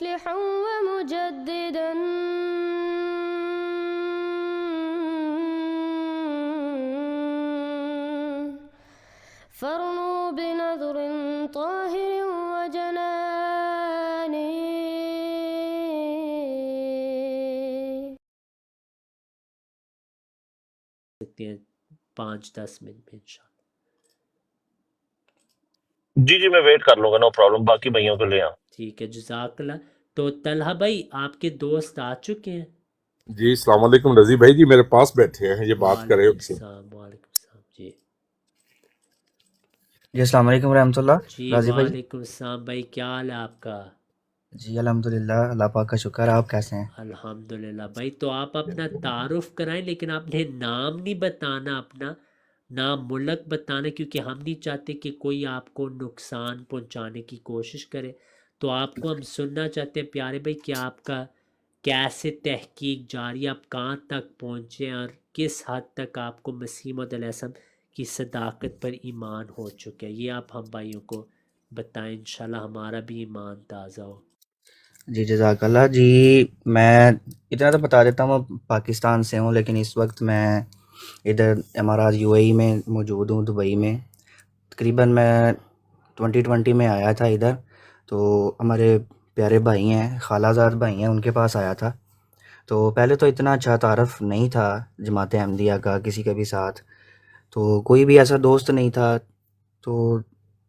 مصلحا ومجددا فارنوا بنظر طاهر وجنان سکتے ہیں 5-10 منٹ میں انشاءاللہ. جی میں ویٹ کر لوں گا، نو پرابلم. باقی بھائیوں کو لے آؤں. ٹھیک ہے، جزاک اللہ. تو طلحہ بھائی آپ کے دوست آ چکے ہیں؟ جی السلام علیکم رضی بھائی. جی میرے پاس بیٹھے ہیں، یہ بات کریں وعلیکم ان سے. السلام. وعلیکم السلام. جی جی السلام علیکم ورحمۃ اللہ. جی راضی بھائی وعلیکم السلام بھائی، کیا حال ہے آپ کا؟ جی الحمدللہ، اللہ پاک کا شکر. آپ کیسے ہیں؟ الحمدللہ بھائی. تو آپ اپنا تعارف کرائیں، لیکن آپ نے نام نہیں بتانا، اپنا نام ملک بتانا، کیونکہ ہم نہیں چاہتے کہ کوئی آپ کو نقصان پہنچانے کی کوشش کرے. تو آپ کو ہم سننا چاہتے ہیں پیارے بھائی کہ آپ کا کیسے تحقیق جاری، آپ کہاں تک پہنچے اور کس حد تک آپ کو مسیح موعود علیہ السلام کی صداقت پر ایمان ہو چکا ہے. یہ آپ ہم بھائیوں کو بتائیں، انشاءاللہ ہمارا بھی ایمان تازہ ہو. جی جزاک اللہ. جی میں اتنا تو بتا دیتا ہوں، پاکستان سے ہوں لیکن اس وقت میں ادھر امارات یو اے ای میں موجود ہوں، دبئی میں. تقریباً میں 2020 میں آیا تھا ادھر. تو ہمارے پیارے بھائی ہیں، خالہ زاد بھائی ہیں، ان کے پاس آیا تھا. تو پہلے تو اتنا اچھا تعارف نہیں تھا جماعت احمدیہ کا کسی کے بھی ساتھ، تو کوئی بھی ایسا دوست نہیں تھا. تو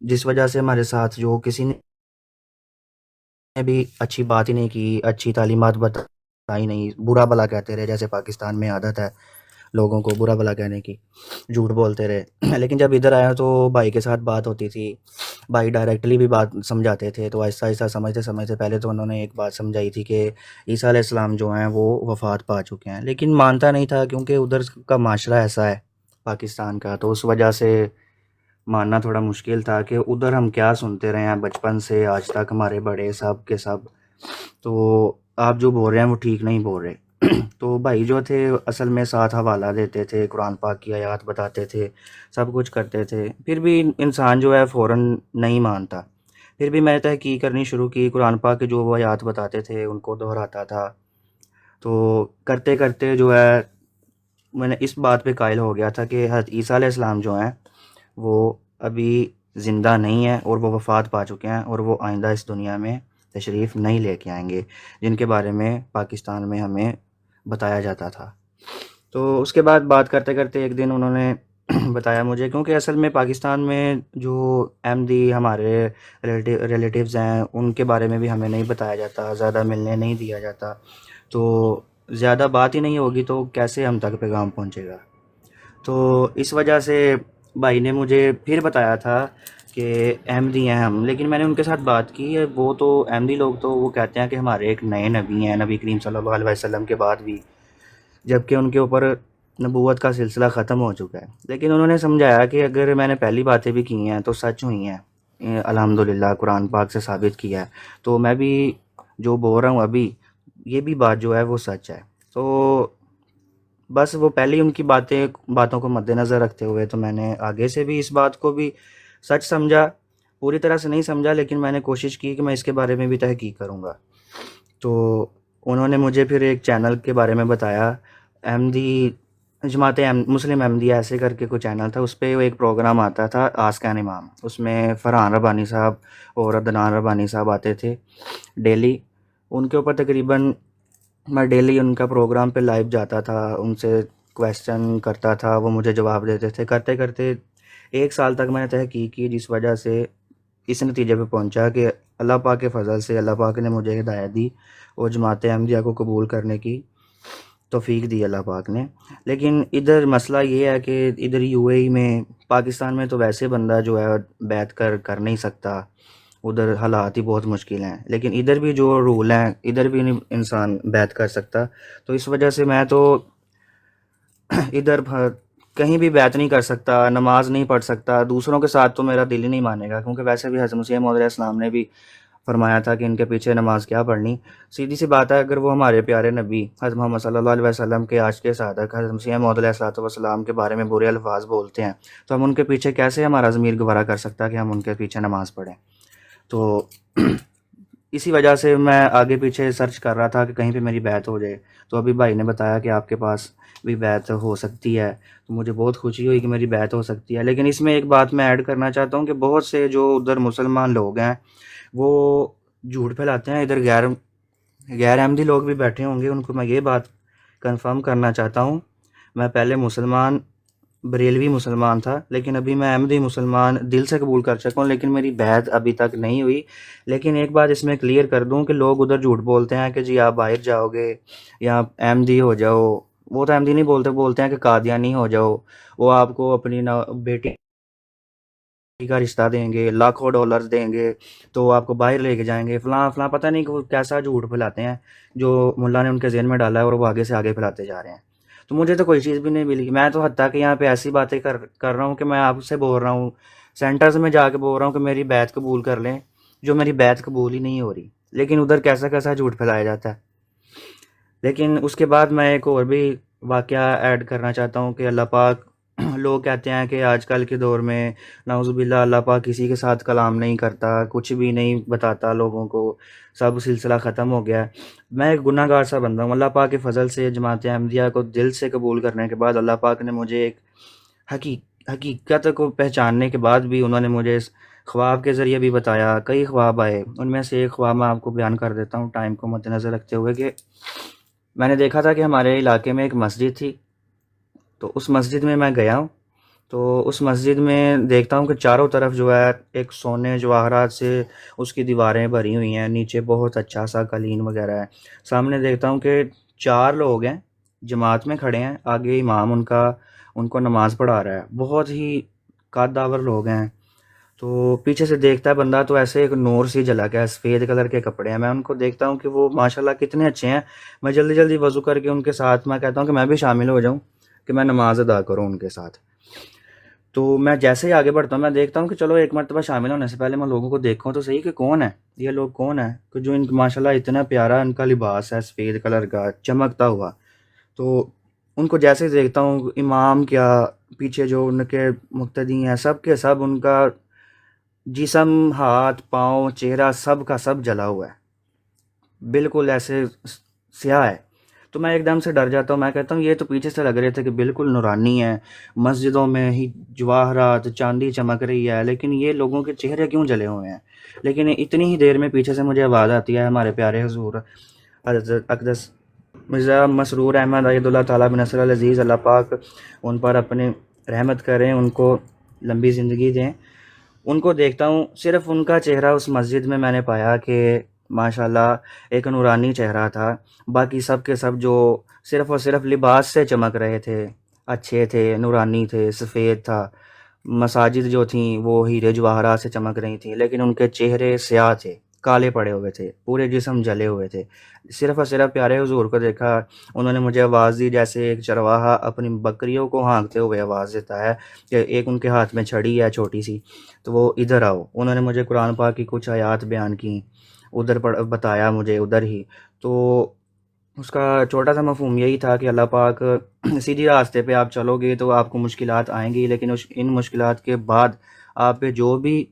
جس وجہ سے ہمارے ساتھ جو کسی نے بھی اچھی بات ہی نہیں کی، اچھی تعلیمات بتائی نہیں، برا بھلا کہتے رہے، جیسے پاکستان میں عادت ہے لوگوں کو برا بھلا کہنے کی، جھوٹ بولتے رہے. لیکن جب ادھر آیا تو بھائی کے ساتھ بات ہوتی تھی، بھائی ڈائریکٹلی بھی بات سمجھاتے تھے. تو آہستہ آہستہ سمجھتے پہلے تو انہوں نے ایک بات سمجھائی تھی کہ عیسیٰ علیہ السلام جو ہیں وہ وفات پا چکے ہیں، لیکن مانتا نہیں تھا کیونکہ ادھر کا معاشرہ ایسا ہے پاکستان کا. تو اس وجہ سے ماننا تھوڑا مشکل تھا کہ ادھر ہم کیا سنتے رہے ہیں بچپن سے آج تک، ہمارے بڑے سب کے سب. تو آپ جو بول رہے ہیں وہ ٹھیک نہیں بول رہے. تو بھائی جو تھے اصل میں ساتھ حوالہ دیتے تھے، قرآن پاک کی آیات بتاتے تھے، سب کچھ کرتے تھے. پھر بھی انسان جو ہے فوراً نہیں مانتا. پھر بھی میں نے تحقیق کرنی شروع کی، قرآن پاک کے جو وہ آیات بتاتے تھے ان کو دہراتا تھا. تو کرتے کرتے جو ہے میں نے اس بات پہ قائل ہو گیا تھا کہ حضرت عیسیٰ علیہ السلام جو ہیں وہ ابھی زندہ نہیں ہیں اور وہ وفات پا چکے ہیں، اور وہ آئندہ اس دنیا میں تشریف نہیں لے کے آئیں گے، جن کے بارے میں پاکستان میں ہمیں بتایا جاتا تھا. تو اس کے بعد بات کرتے کرتے ایک دن انہوں نے بتایا مجھے، کیونکہ اصل میں پاکستان میں جو احمدی ہمارے ریلیٹیوز ہیں ان کے بارے میں بھی ہمیں نہیں بتایا جاتا، زیادہ ملنے نہیں دیا جاتا. تو زیادہ بات ہی نہیں ہوگی تو کیسے ہم تک پیغام پہنچے گا. تو اس وجہ سے بھائی نے مجھے پھر بتایا تھا کہ احمدی ہیں ہم. لیکن میں نے ان کے ساتھ بات کی ہے، وہ تو احمدی لوگ تو وہ کہتے ہیں کہ ہمارے ایک نئے نبی ہیں، نبی کریم صلی اللہ علیہ وسلم کے بعد بھی، جبکہ ان کے اوپر نبوت کا سلسلہ ختم ہو چکا ہے. لیکن انہوں نے سمجھایا کہ اگر میں نے پہلی باتیں بھی کی ہیں تو سچ ہوئی ہیں، الحمدللہ قرآن پاک سے ثابت کیا ہے. تو میں بھی جو بول رہا ہوں ابھی یہ بھی بات جو ہے وہ سچ ہے. تو بس وہ پہلے ہی ان کی باتوں کو مد نظر رکھتے ہوئے تو میں نے آگے سے بھی اس بات کو بھی سچ سمجھا. پوری طرح سے نہیں سمجھا لیکن میں نے کوشش کی کہ میں اس کے بارے میں بھی تحقیق کروں گا. تو انہوں نے مجھے پھر ایک چینل کے بارے میں بتایا، احمدی جماعت مسلم احمدی ایسے کر کے کوئی چینل تھا، اس پہ ایک پروگرام آتا تھا آسک این امام. اس میں فرحان ربانی صاحب اور عدنان ربانی صاحب آتے تھے ڈیلی. ان کے اوپر تقریباً میں ڈیلی ان کا پروگرام پہ لائیو جاتا تھا، ان سے کویسچن کرتا تھا، وہ مجھے جواب دیتے تھے. کرتے کرتے 1 سال تک میں نے تحقیق کی، جس وجہ سے اس نتیجے پہ پہنچا کہ اللہ پاک کے فضل سے اللہ پاک نے مجھے ہدایت دی اور جماعت احمدیہ کو قبول کرنے کی توفیق دی اللہ پاک نے. لیکن ادھر مسئلہ یہ ہے کہ ادھر یو اے ای میں، پاکستان میں تو ویسے بندہ جو ہے بیعت کر نہیں سکتا، ادھر حالات ہی بہت مشکل ہیں. لیکن ادھر بھی جو رول ہیں ادھر بھی نہیں انسان بیعت کر سکتا. تو اس وجہ سے میں تو ادھر کہیں بھی بیعت نہیں کر سکتا، نماز نہیں پڑھ سکتا. دوسروں کے ساتھ تو میرا دل ہی نہیں مانے گا، کیونکہ ویسے بھی حضرت مسیح موعود علیہ السلام نے بھی فرمایا تھا کہ ان کے پیچھے نماز کیا پڑھنی. سیدھی سی بات ہے، اگر وہ ہمارے پیارے نبی حضرت محمد صلی اللہ علیہ وسلم کے عاشق صادق حضرت مسیح موعود علیہ السلام کے بارے میں برے الفاظ بولتے ہیں تو ہم ان کے پیچھے کیسے، ہمارا ضمیر گوارا کر سکتا کہ ہم ان کے پیچھے نماز پڑھیں. تو اسی وجہ سے میں آگے پیچھے سرچ کر رہا تھا کہ کہیں پہ میری بیعت ہو جائے، تو ابھی بھائی نے بتایا کہ آپ کے پاس بھی بیعت ہو سکتی ہے، تو مجھے بہت خوشی ہوئی کہ میری بیعت ہو سکتی ہے۔ لیکن اس میں ایک بات میں ایڈ کرنا چاہتا ہوں کہ بہت سے جو ادھر مسلمان لوگ ہیں وہ جھوٹ پھیلاتے ہیں، ادھر غیر احمدی لوگ بھی بیٹھے ہوں گے، ان کو میں یہ بات کنفرم کرنا چاہتا ہوں، میں پہلے بریلوی مسلمان تھا، لیکن ابھی میں احمدی مسلمان دل سے قبول کر چکا ہوں، لیکن میری بیعت ابھی تک نہیں ہوئی۔ لیکن ایک بات اس میں کلیئر کر دوں کہ لوگ ادھر جھوٹ بولتے ہیں کہ جی آپ باہر جاؤ گے یا احمدی ہو جاؤ، وہ تو احمدی نہیں بولتے ہیں کہ قادیانی ہو جاؤ، وہ آپ کو اپنی بیٹی کا رشتہ دیں گے، لاکھوں ڈالرز دیں گے، تو آپ کو باہر لے کے جائیں گے، فلاں فلاں، پتہ نہیں کہ وہ کیسا جھوٹ پھیلاتے ہیں جو ملا نے ان کے ذہن میں ڈالا ہے اور وہ آگے سے آگے پھیلاتے جا رہے ہیں۔ تو مجھے تو کوئی چیز بھی نہیں ملی، میں تو حتیٰ کہ یہاں پہ ایسی باتیں کر رہا ہوں کہ میں آپ سے بول رہا ہوں، سینٹرز میں جا کے بول رہا ہوں کہ میری بیعت قبول کر لیں، جو میری بیعت قبول ہی نہیں ہو رہی، لیکن ادھر کیسا کیسا جھوٹ پھیلایا جاتا ہے۔ لیکن اس کے بعد میں ایک اور بھی واقعہ ایڈ کرنا چاہتا ہوں کہ اللہ پاک لوگ کہتے ہیں کہ آج کل کے دور میں نعوذ باللہ اللہ پاک کسی کے ساتھ کلام نہیں کرتا، کچھ بھی نہیں بتاتا لوگوں کو، سب سلسلہ ختم ہو گیا ہے۔ میں ایک گناہ گار سا بندہ ہوں، اللہ پاک کے فضل سے جماعت احمدیہ کو دل سے قبول کرنے کے بعد اللہ پاک نے مجھے ایک حقیقت کو پہچاننے کے بعد بھی انہوں نے مجھے اس خواب کے ذریعے بھی بتایا، کئی خواب آئے، ان میں سے ایک خواب میں آپ کو بیان کر دیتا ہوں ٹائم کو مد نظر رکھتے ہوئے، کہ میں نے دیکھا تھا کہ ہمارے علاقے میں ایک مسجد تھی، تو اس مسجد میں گیا ہوں، تو اس مسجد میں دیکھتا ہوں کہ چاروں طرف جو ہے ایک سونے جواہرات سے اس کی دیواریں بھری ہوئی ہیں، نیچے بہت اچھا سا قالین وغیرہ ہے، سامنے دیکھتا ہوں کہ 4 لوگ ہیں جماعت میں کھڑے ہیں، آگے امام ان کو نماز پڑھا رہا ہے، بہت ہی قدور لوگ ہیں۔ تو پیچھے سے دیکھتا ہے بندہ تو ایسے ایک نور سی جھلک ہے، سفید کلر کے کپڑے ہیں، میں ان کو دیکھتا ہوں کہ وہ ماشاءاللہ کتنے اچھے ہیں، میں جلدی جلدی وضو کر کے ان کے ساتھ میں کہتا ہوں کہ میں بھی شامل ہو جاؤں، کہ میں نماز ادا کروں ان کے ساتھ۔ تو میں جیسے ہی آگے بڑھتا ہوں میں دیکھتا ہوں کہ چلو ایک مرتبہ شامل ہونے سے پہلے میں لوگوں کو دیکھوں تو صحیح کہ کون ہے یہ لوگ، کون ہیں کہ جو ان ماشاءاللہ اتنا پیارا ان کا لباس ہے، سفید کلر کا چمکتا ہوا۔ تو ان کو جیسے ہی دیکھتا ہوں، امام کیا پیچھے جو ان کے مقتدی ہیں سب کے سب، ان کا جسم، ہاتھ، پاؤں، چہرہ سب کا سب جلا ہوا ہے، بالکل ایسے سیاہ ہے۔ تو میں ایک دم سے ڈر جاتا ہوں، میں کہتا ہوں یہ تو پیچھے سے لگ رہے تھے کہ بالکل نورانی ہے، مسجدوں میں ہی جواہرات چاندی چمک رہی ہے، لیکن یہ لوگوں کے چہرے کیوں جلے ہوئے ہیں؟ لیکن اتنی ہی دیر میں پیچھے سے مجھے آواز آتی ہے، ہمارے پیارے حضور حضرت اقدس مرزا مسرور احمد عید اللہ تعالیٰ بن نصر العزیز، اللہ پاک ان پر اپنی رحمت کریں، ان کو لمبی زندگی دیں، ان کو دیکھتا ہوں، صرف ان کا چہرہ اس مسجد میں نے پایا کہ ماشاءاللہ ایک نورانی چہرہ تھا، باقی سب کے سب جو صرف اور صرف لباس سے چمک رہے تھے، اچھے تھے، نورانی تھے، سفید تھا، مساجد جو تھیں وہ ہیرے جواہرات سے چمک رہی تھیں، لیکن ان کے چہرے سیاہ تھے، کالے پڑے ہوئے تھے، پورے جسم جلے ہوئے تھے۔ صرف اور صرف پیارے حضور کو دیکھا، انہوں نے مجھے آواز دی جیسے ایک چرواہا اپنی بکریوں کو ہانکتے ہوئے آواز دیتا ہے، کہ ایک ان کے ہاتھ میں چھڑی ہے چھوٹی سی، تو وہ ادھر آؤ۔ انہوں نے مجھے قرآن پاک کی کچھ آیات بیان کی، ادھر بتایا مجھے ادھر ہی، تو اس کا چھوٹا سا مفہوم یہی تھا کہ اللہ پاک سیدھی راستے پہ آپ چلو گے تو آپ کو مشکلات آئیں گی، لیکن ان مشکلات کے بعد آپ پہ جو بھی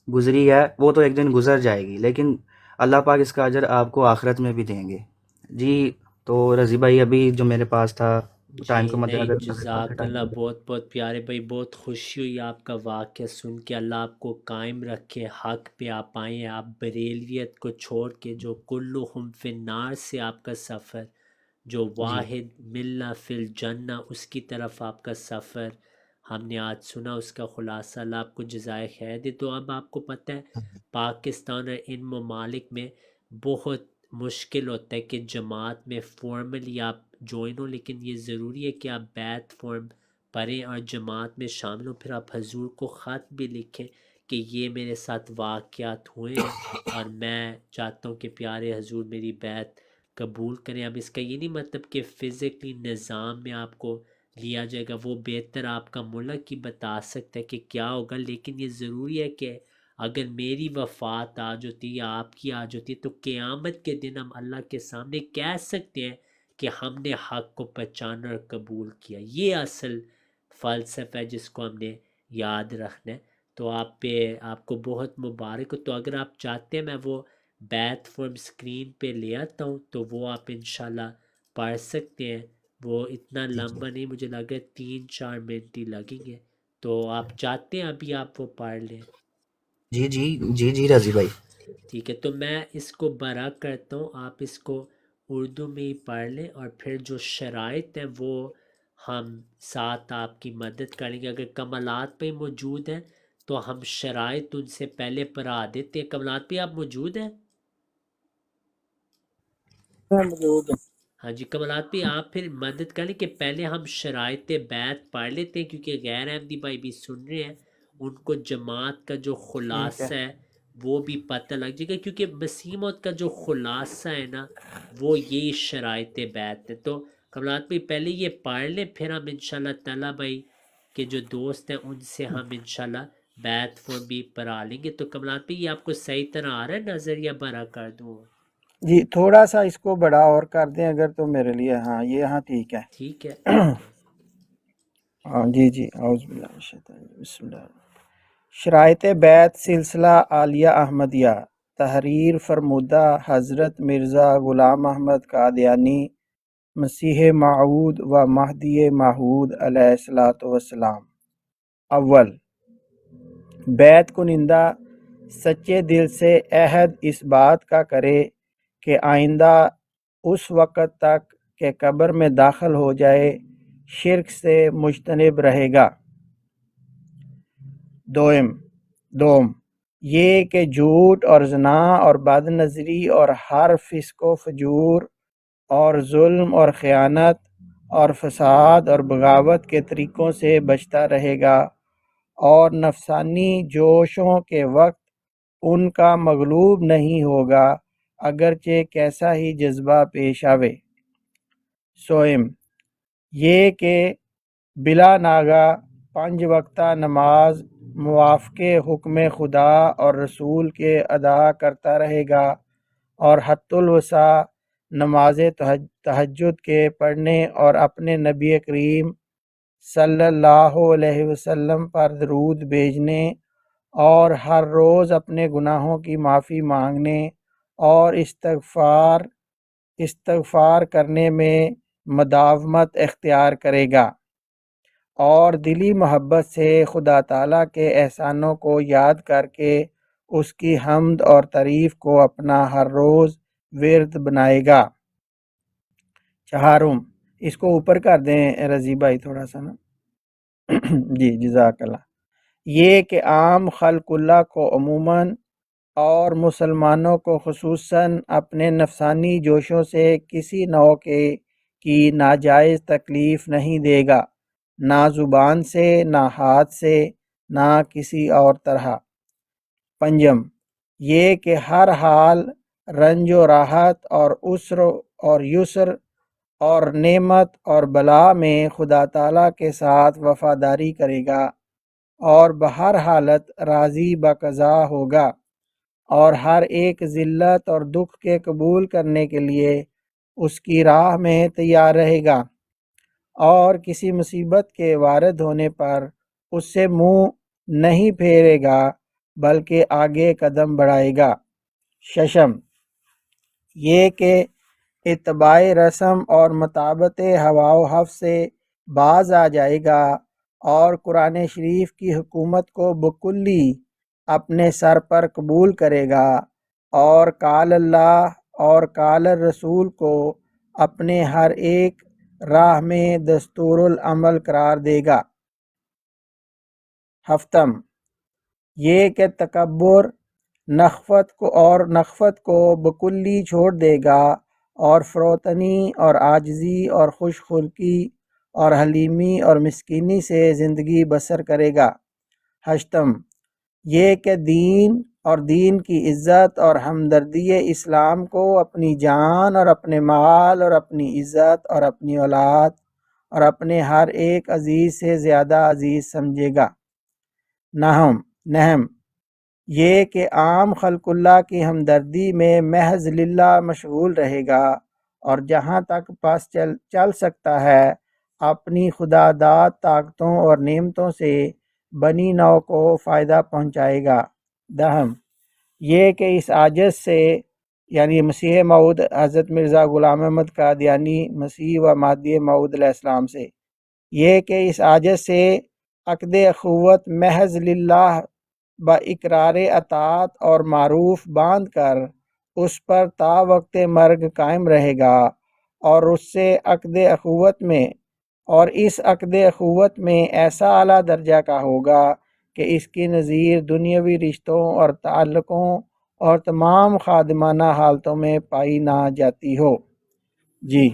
گزری ہے وہ تو ایک دن گزر جائے گی، لیکن اللہ پاک اس کا اجر آپ کو آخرت میں بھی دیں گے۔ جی تو رضی بھائی ابھی جو میرے پاس تھا ٹائم جی کو مد نہیں، نظر جزاک اللہ، بہت بہت پیارے بھائی، بہت خوشی ہوئی آپ کا واقعہ سن کے، اللہ آپ کو قائم رکھے، حق پہ آپ آئیں، آپ بریلیت کو چھوڑ کے جو کلہم فی النار سے آپ کا سفر، جو جی واحد ملنا فی الجنہ اس کی طرف آپ کا سفر ہم نے آج سنا، اس کا خلاصہ، اللہ آپ کو جزائے خیر دے۔ تو اب آپ کو پتہ ہے پاکستان اور ان ممالک میں بہت مشکل ہوتا ہے کہ جماعت میں فارملی آپ جوائن ہو، لیکن یہ ضروری ہے کہ آپ بیعت فارم پڑھیں اور جماعت میں شامل ہوں، پھر آپ حضور کو خط بھی لکھیں کہ یہ میرے ساتھ واقعات ہوئے ہیں اور میں چاہتا ہوں کہ پیارے حضور میری بیعت قبول کریں۔ اب اس کا یہ نہیں مطلب کہ فزیکلی نظام میں آپ کو لیا جائے گا، وہ بہتر آپ کا ملک ہی بتا سکتا ہے کہ کیا ہوگا، لیکن یہ ضروری ہے کہ اگر میری وفات آ جاتی یا آپ کی آ جاتی تو قیامت کے دن ہم اللہ کے سامنے کہہ سکتے ہیں کہ ہم نے حق کو پہچانا اور قبول کیا۔ یہ اصل فلسفہ ہے جس کو ہم نے یاد رکھنا ہے۔ تو آپ کو بہت مبارک ہو۔ تو اگر آپ چاہتے ہیں میں وہ بیت فارم اسکرین پہ لے آتا ہوں تو وہ آپ انشاءاللہ پڑھ سکتے ہیں. وہ اتنا جی لمبا نہیں، مجھے لگا 3-4 منٹ ہی لگیں گے. تو آپ چاہتے ہیں ابھی آپ وہ پڑھ لیں؟ جی جی جی جی رضی بھائی. ٹھیک ہے، تو میں اس کو برا کرتا ہوں، آپ اس کو اردو میں ہی پڑھ لیں، اور پھر جو شرائط ہیں وہ ہم ساتھ آپ کی مدد کریں گے. اگر کمالات پہ موجود ہیں تو ہم شرائط ان سے پہلے پڑھا دیتے ہیں. کمالات پہ آپ موجود ہیں؟ ہاں جی، کمالات پہ آپ پھر مدد کریں کہ پہلے ہم شرائط بیعت پڑھ لیتے ہیں، کیونکہ غیر احمدی بھائی بھی سن رہے ہیں، ان کو جماعت کا جو خلاصہ ہے وہ بھی پتہ لگ جائے گا، کیونکہ مسیح موعود کا جو خلاصہ ہے نا وہ یہی شرائط بیعت ہے. تو کمالات بھائی پہلے یہ پڑھ لیں، پھر ہم انشاءاللہ تعالیٰ بھائی کے جو دوست ہیں ان سے ہم انشاءاللہ بیعت فارم بھی پڑھا لیں گے. تو کمالات بھائی یہ آپ کو صحیح طرح آ رہا ہے نظر، یا بڑا کر دوں؟ جی تھوڑا سا اس کو بڑا اور کر دیں اگر، تو میرے لیے ہاں یہ ہاں ٹھیک ہے. ٹھیک ہے، ٹھیک ہے. ہاں جی جی اعوذ باللہ من الشیطان الرجیم. بسم اللہ الرحمن الرحیم. شرائط بیعت سلسلہ عالیہ احمدیہ. تحریر فرمودہ حضرت مرزا غلام احمد قادیانی مسیح موعود و مہدی موعود علیہ الصلوۃ والسلام. اول، بیعت کنندہ سچے دل سے عہد اس بات کا کرے کہ آئندہ اس وقت تک کہ قبر میں داخل ہو جائے شرک سے مجتنب رہے گا. دوم، یہ کہ جھوٹ اور زنا اور بد نظری اور ہر فسق و فجور اور ظلم اور خیانت اور فساد اور بغاوت کے طریقوں سے بچتا رہے گا، اور نفسانی جوشوں کے وقت ان کا مغلوب نہیں ہوگا اگرچہ کیسا ہی جذبہ پیش آوے. سوم، یہ کہ بلا ناغہ 5 وقتہ نماز موافق حکم خدا اور رسول کے ادا کرتا رہے گا، اور حت الوسع نماز تہجد کے پڑھنے اور اپنے نبی کریم صلی اللہ علیہ وسلم پر درود بھیجنے اور ہر روز اپنے گناہوں کی معافی مانگنے اور استغفار کرنے میں مداومت اختیار کرے گا، اور دلی محبت سے خدا تعالیٰ کے احسانوں کو یاد کر کے اس کی حمد اور تعریف کو اپنا ہر روز ورد بنائے گا. چہارم، اس کو اوپر کر دیں رضی بھائی تھوڑا سا نا. جی جزاک اللہ. یہ کہ عام خلق اللہ کو عموماً اور مسلمانوں کو خصوصاً اپنے نفسانی جوشوں سے کسی نوع کی ناجائز تکلیف نہیں دے گا، نہ زبان سے، نہ ہاتھ سے، نہ کسی اور طرح. پنجم، یہ کہ ہر حال رنج و راحت اور عسر اور یسر اور نعمت اور بلا میں خدا تعالیٰ کے ساتھ وفاداری کرے گا، اور بہر حالت راضی بقضا ہوگا، اور ہر ایک ذلت اور دکھ کے قبول کرنے کے لیے اس کی راہ میں تیار رہے گا، اور کسی مصیبت کے وارد ہونے پر اس سے منہ نہیں پھیرے گا بلکہ آگے قدم بڑھائے گا. ششم، یہ کہ اتباع رسم اور مطابقت ہوا و حفظ سے باز آ جائے گا، اور قرآن شریف کی حکومت کو بکلی اپنے سر پر قبول کرے گا، اور قال اللہ اور قال الرسول کو اپنے ہر ایک راہ میں دستور العمل قرار دے گا. ہفتم، یہ کہ تکبر نخوت کو بکلی چھوڑ دے گا، اور فروتنی اور عاجزی اور خوش خلقی اور حلیمی اور مسکینی سے زندگی بسر کرے گا. ہشتم، یہ کہ دین اور دین کی عزت اور ہمدردی اسلام کو اپنی جان اور اپنے مال اور اپنی عزت اور اپنی اولاد اور اپنے ہر ایک عزیز سے زیادہ عزیز سمجھے گا. نہم، یہ کہ عام خلق اللہ کی ہمدردی میں محض للہ مشغول رہے گا، اور جہاں تک پاس چل سکتا ہے اپنی خدا داد طاقتوں اور نعمتوں سے بنی نو کو فائدہ پہنچائے گا. دہم، یہ کہ اس عاجز سے یعنی مسیح موعود حضرت مرزا غلام احمد قادیانی مسیح و مہدی موعود علیہ السلام سے، یہ کہ اس عاجز سے عقد اخوت محض للہ با اقرار اطاعت اور معروف باندھ کر اس پر تا وقت مرگ قائم رہے گا، اور اس سے عقد اخوت میں اور اس عقد اخوت میں ایسا اعلیٰ درجہ کا ہوگا کہ اس کی نظیر دنیاوی رشتوں اور تعلقوں اور تمام خادمانہ حالتوں میں پائی نہ جاتی ہو۔ جی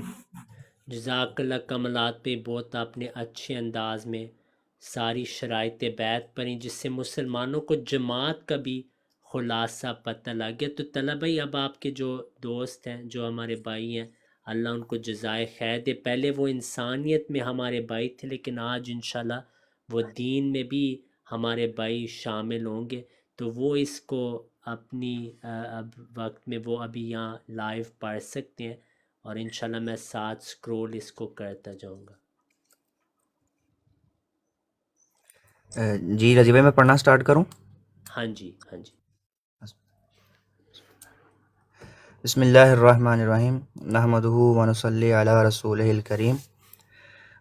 جزاک اللہ کملات پہ بہت آپ نے اچھے انداز میں ساری شرائط بیعت پڑھی، جس سے مسلمانوں کو جماعت کا بھی خلاصہ پتہ لگ گیا۔ تو طلبہ بھائی، اب آپ کے جو دوست ہیں، جو ہمارے بھائی ہیں، اللہ ان کو جزائے خیر دے۔ پہلے وہ انسانیت میں ہمارے بھائی تھے، لیکن آج انشاءاللہ وہ دین میں بھی ہمارے بھائی شامل ہوں گے۔ تو وہ اس کو اپنی اب وقت میں وہ ابھی یہاں لائیو پڑھ سکتے ہیں، اور انشاءاللہ میں ساتھ سکرول اس کو کرتا جاؤں گا۔ جی رضی بھائی، میں پڑھنا سٹارٹ کروں؟ ہاں جی، ہاں جی۔ بسم اللہ الرحمن الرحیم، نحمدہ ونصلی علی رسولہ الکریم،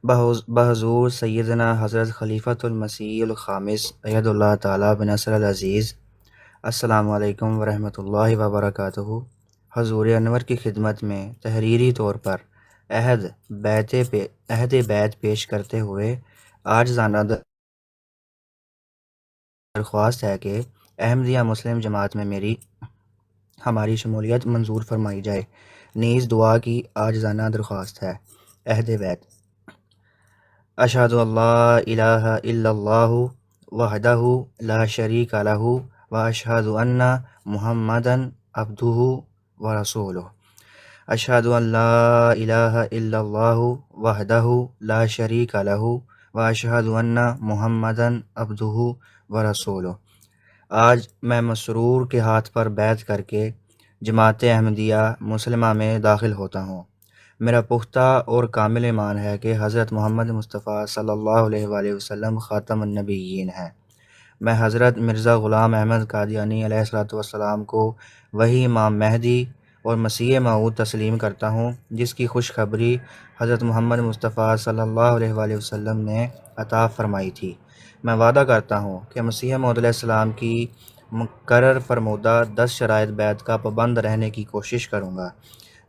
بحضور سیدنا حضرت خلیفۃ المسیح الخامس اید اللہ تعالیٰ بنصر العزیز، السلام علیکم ورحمۃ اللہ وبرکاتہ۔ حضور انور کی خدمت میں تحریری طور پر عہد بیعت پیش کرتے ہوئے عاجزانہ درخواست ہے کہ احمدیہ مسلم جماعت میں ہماری شمولیت منظور فرمائی جائے۔ نیز دعا کی عاجزانہ درخواست ہے۔ عہد بیعت۔ اشہد ان لا الہ الا اللہ وحدہ لا شریک لہ واشہد ان محمدًا عبدہ ورسولہ۔ اشہد ان لا الہ الا اللہ وحدہ لا شریک لہ واشہد ان محمدًا عبدہ ورسولہ۔ آج میں مسرور کے ہاتھ پر بیعت کر کے جماعت احمدیہ مسلمہ میں داخل ہوتا ہوں۔ میرا پختہ اور کامل ایمان ہے کہ حضرت محمد مصطفیٰ صلی اللہ علیہ وآلہ وسلم خاتم النبیین ہیں۔ میں حضرت مرزا غلام احمد قادیانی علیہ السلام کو وہی امام مہدی اور مسیح موعود تسلیم کرتا ہوں، جس کی خوشخبری حضرت محمد مصطفیٰ صلی اللہ علیہ وآلہ وسلم نے عطا فرمائی تھی۔ میں وعدہ کرتا ہوں کہ مسیح موعود علیہ السلام کی مقرر فرمودہ 10 شرائط بیعت کا پابند رہنے کی کوشش کروں گا،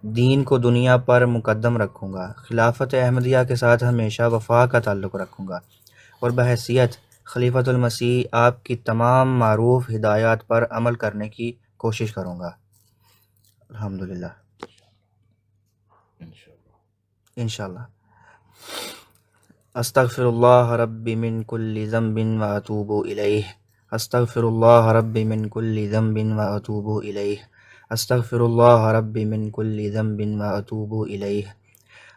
دین کو دنیا پر مقدم رکھوں گا، خلافت احمدیہ کے ساتھ ہمیشہ وفا کا تعلق رکھوں گا، اور بحیثیت خلیفۃ المسیح آپ کی تمام معروف ہدایات پر عمل کرنے کی کوشش کروں گا۔ الحمدللہ، انشاءاللہ۔ استغفر اللہ ربی من کل ذنب واتوب الیہ، استغفر اللہ ربی من کل ذنب واتوب الیہ، استغفر اللہ ربی من کل ذنب واتوب الیہ۔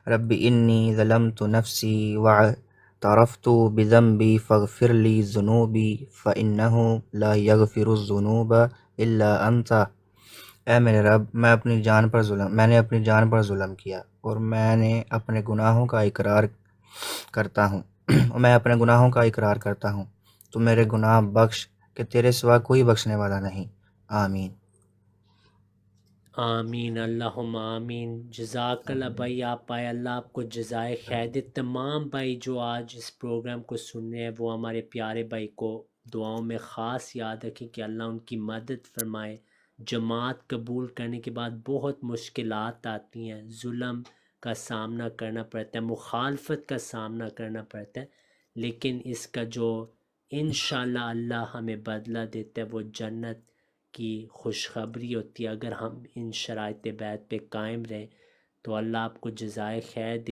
رب انی ظلمت نفسی واعترفت بذنبی فاغفر لی ذنوبی فانہ لا یغفر الذنوب الا انت۔ اے میرے رب، میں نے اپنی جان پر ظلم کیا، اور میں اپنے گناہوں کا اقرار کرتا ہوں، تو میرے گناہ بخش کہ تیرے سوا کوئی بخشنے والا نہیں۔ آمین۔ آمین، اللہم آمین۔ جزاک اللہ بھائی، آپ آئے، اللہ آپ کو جزائے خیر دے۔ تمام بھائی جو آج اس پروگرام کو سن رہے ہیں، وہ ہمارے پیارے بھائی کو دعاؤں میں خاص یاد رکھیں کہ اللہ ان کی مدد فرمائے۔ جماعت قبول کرنے کے بعد بہت مشکلات آتی ہیں، ظلم کا سامنا کرنا پڑتا ہے، مخالفت کا سامنا کرنا پڑتا ہے، لیکن اس کا جو انشاءاللہ اللہ ہمیں بدلہ دیتا ہے وہ جنت کی خوشخبری ہوتی ہے۔ اگر ہم ان شرائط بیعت پہ قائم رہیں تو اللہ آپ کو جزائے خیر دے۔